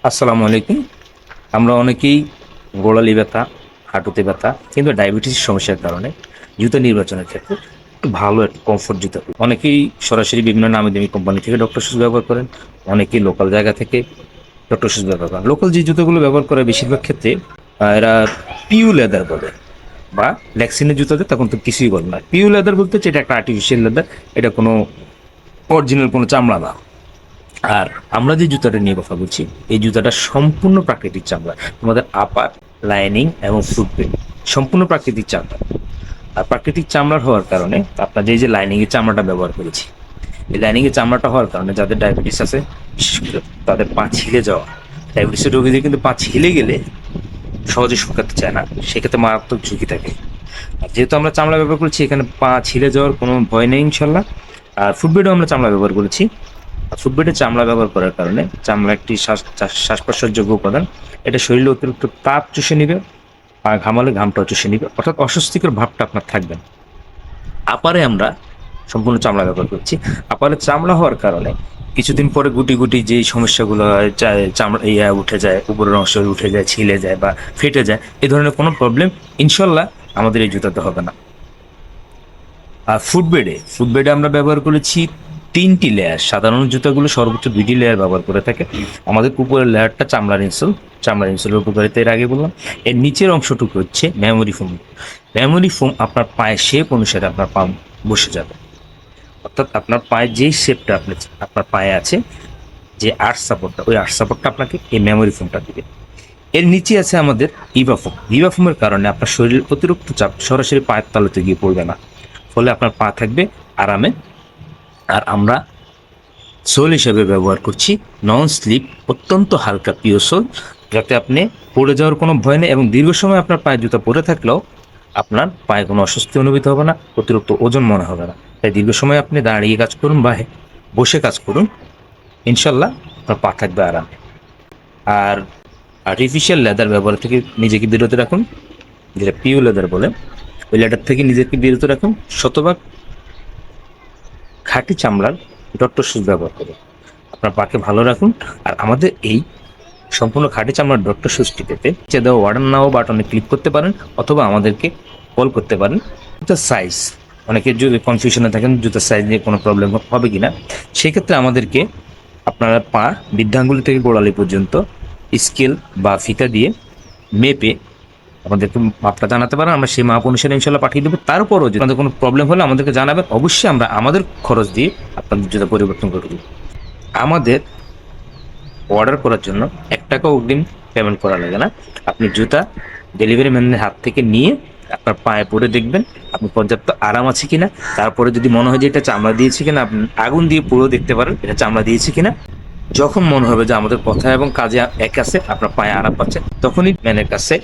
আসসালামু আলাইকুম। আমরা অনেকেই গোড়ালি ব্যথা, হাঁটুতে ব্যথা কিংবা ডায়াবেটিসের সমস্যার কারণে জুতা নির্বাচনের ক্ষেত্রে একটু ভালো একটা কমফোর্ট জুতা করি। অনেকেই সরাসরি বিভিন্ন নামি দামি কোম্পানি থেকে ডক্টর শুজ ব্যবহার করেন, অনেকেই লোকাল জায়গা থেকে ডক্টর শুজ ব্যবহার করেন। লোকাল যে জুতোগুলো ব্যবহার করে বেশিরভাগ ক্ষেত্রে এরা পিউ লেদার বলে বা ল্যাক্সিনের জুতাতে তখন তো কিছুই বলে না। পিউ লেদার বলতে হচ্ছে এটা একটা আর্টিফিশিয়াল লেদার, এটা কোনো অরিজিনাল কোনো চামড়া না। আর আমরা যে জুতাটা নিয়ে কথা বলছি, এই জুতাটা সম্পূর্ণ প্রাকৃতিক চামড়া। আমাদের আপার, লাইনিং এবং ফুটপ্রিন্ট সম্পূর্ণ প্রাকৃতিক চামড়া। আর প্রাকৃতিক চামড়ার হওয়ার কারণে আপনার যে লাইনিং এর চামড়াটা ব্যবহার করেছি, এই লাইনিং এর চামড়াটা হওয়ার কারণে যাদের ডায়াবেটিস আছে, বিশেষ করে তাদের পা ছিলে যাওয়া, ডায়াবেটিসের রোগীদের কিন্তু পা ছিলে গেলে সহজে শুকাতে চায় না, সেক্ষেত্রে মারাত্মক ঝুঁকি থাকে। আর যেহেতু আমরা চামড়া ব্যবহার করেছি, এখানে পা ছিলে যাওয়ার কোনো ভয় নেই ইনশাল্লাহ। আর ফুটবেডও আমরা চামড়া ব্যবহার করেছি। ফুটবেডে চামড়া ব্যবহার করার কারণে চামড়া একটি শ্বাস প্রশ্বাসযোগ্য উপাদান, এটা শরীরে অতিরিক্ত তাপ চুষে নিবে, আর ঘামালে ঘামটাও চুষে নিবে, অর্থাৎ অস্বস্তিকর ভাবটা আপনার থাকবে না। আপারে আমরা সম্পূর্ণ চামড়া ব্যবহার করছি। আপারে চামড়া হওয়ার কারণে কিছুদিন পরে গুটি গুটি যেই সমস্যাগুলো হয়, চামড়া উঠে যায়, উপরের অংশ উঠে যায়, ছিলে যায় বা ফেটে যায়, এই ধরনের কোনো প্রবলেম ইনশাল্লাহ আমাদের এই জুতাতে হবে না। আর ফুটবেডে আমরা ব্যবহার করেছি 3টি লেয়ার। সাধারণ জুতাগুলো সর্বোচ্চ 2টি লেয়ার ব্যবহার করে থাকে। আমাদের উপরের লেয়ারটা চামড়ার ইনসোলের উপকারিতা এর আগে বললাম। এর নিচের অংশটুকু হচ্ছে মেমোরি ফোম আপনার পায়ের শেপ অনুসারে আপনার পা বসে যাবে। অর্থাৎ আপনার পায়ের যেই শেপটা আপনার পায়ে আছে, যে আর্চ সাপোর্টটা, ওই আর্চ সাপোর্টটা আপনাকে এই মেমোরি ফোমটা দিবে। এর নিচে আছে আমাদের ভিভাফোমের কারণে আপনার শরীরের অতিরিক্ত চাপ সরাসরি পায়ের তালুতে গিয়ে পড়বে না, ফলে আপনার পা থাকবে আরামে। আর আমরা সোল হিসেবে ব্যবহার করছি নন স্লিপ, অত্যন্ত হালকা পিওর সোল, যাতে আপনি পড়ে যাওয়ার কোনো ভয় নেই এবং দীর্ঘ সময় আপনার পায়ে জুতা পরে থাকলেও আপনার পায়ে কোনো অস্বস্তি অনুভূত হবে না, অতিরিক্ত ওজন মনে হবে না। তাই দীর্ঘ সময় আপনি দাঁড়িয়ে কাজ করুন বা বসে কাজ করুন, ইনশাল্লাহ আপনার পা থাকবে আরামে। আর আর্টিফিশিয়াল লেদার ব্যবহার থেকে নিজেকে বিরত রাখুন, যেটা পিউ লেদার বলে, ওই লেদার থেকে নিজেকে বিরত রাখুন। শতভাগ খাঁটি চামড়ার ডক্টর শুজ ব্যবহার করুন, আপনার পাকে ভালো রাখুন। আর আমাদের এই সম্পূর্ণ খাঁটি চামড়ার ডক্টর শুজটি পেতে নিচে দেওয়া অর্ডার নাও বাটনে ক্লিক করতে পারেন, অথবা আমাদেরকে কল করতে পারেন। জুতার সাইজ, অনেকের যদি কনফিউশনে থাকেন জুতার সাইজ নিয়ে কোনো প্রবলেম হবে কিনা, সেক্ষেত্রে আমাদেরকে আপনারা পা বৃদ্ধাঙ্গুলি থেকে গোড়ালি পর্যন্ত স্কেল বা ফিতা দিয়ে মেপে আমাদেরকে মাপটা জানাতে পারেন। আমরা সেই মাপ অনুসারে ইনশাল্লাহ পাঠিয়ে দেবো। তারপরও যদি আমাদের কোনো প্রবলেম হলে আমাদেরকে জানাবেন, অবশ্যই আমরা আমাদের খরচ দিয়ে আপনাদের জুতা পরিবর্তন করে দেবো। আমাদের অর্ডার করার জন্য 1 টাকা অগ্রিম পেমেন্ট করা লাগে না। আপনি জুতা ডেলিভারি ম্যানের হাত থেকে নিয়ে আপনার পায়ে পরে দেখবেন আপনি পর্যাপ্ত আরাম আছে কিনা। তারপরে যদি মনে হয় যে এটা চামড়া দিয়েছে কিনা, আপনি আগুন দিয়ে পুরো দেখতে পারেন এটা চামড়া দিয়েছে কিনা। যখন মনে হবে যে আমাদের কথা এবং কাজে এক আছে, আপনার পায়ে আরাম পাচ্ছে, তখনই ম্যানের কাছে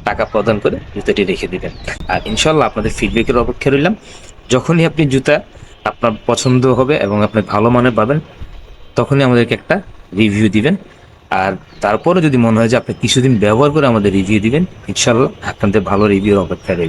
টাকা প্রদান করে জুতাটি রেখে দিবেন। আর ইনশাল্লাহ আপনাদের ফিডব্যাকের অপেক্ষা রইলাম। যখনই আপনি জুতা আপনার পছন্দ হবে এবং আপনি ভালো মানের পাবেন, তখনই আমাদেরকে একটা রিভিউ দিবেন। আর তারপরে যদি মনে হয় যে আপনি কিছুদিন ব্যবহার করে আমাদের রিভিউ দিবেন, ইনশাল্লাহ আপনাদের ভালো রিভিউর অপেক্ষা রইল।